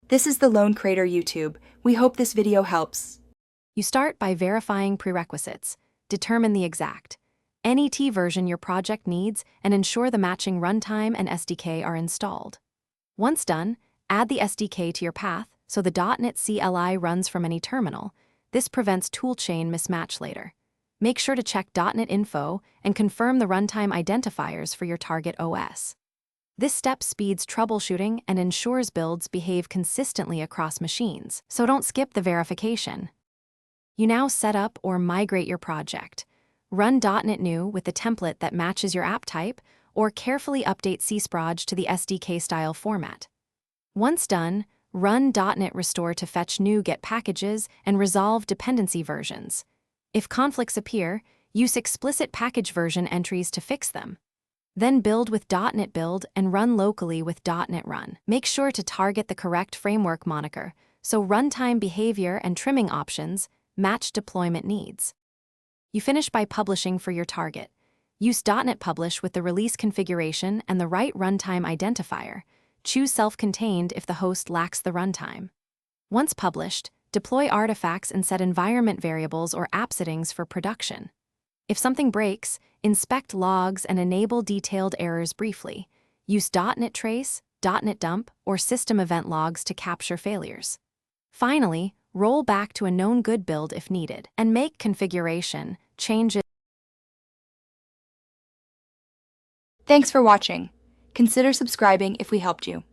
This is the Lone Creator YouTube. We hope this video helps. You start by verifying prerequisites. Determine the exact NET version your project needs and ensure the matching runtime and SDK are installed. Once done, add the SDK to your path so the .NET CLI runs from any terminal. This prevents toolchain mismatch later. Make sure to check .NET Info and confirm the runtime identifiers for your target OS. This step speeds troubleshooting and ensures builds behave consistently across machines, so don't skip the verification. You now set up or migrate your project. Run .NET New with the template that matches your app type, or carefully update CSproj to the SDK style format. Once done, run .NET Restore to fetch new get packages and resolve dependency versions. If conflicts appear, use explicit package version entries to fix them. Then build with .NET Build and run locally with .NET Run. Make sure to target the correct framework moniker, so runtime behavior and trimming options match deployment needs. You finish by publishing for your target. Use .NET Publish with the release configuration and the right runtime identifier. Choose self-contained if the host lacks the runtime. Once published, deploy artifacts and set environment variables or app settings for production. If something breaks, inspect logs and enable detailed errors briefly. Use .NET Trace, .NET Dump, or system event logs to capture failures. Finally, roll back to a known good build if needed, and make configuration changes. Thanks for watching. Consider subscribing if we helped you.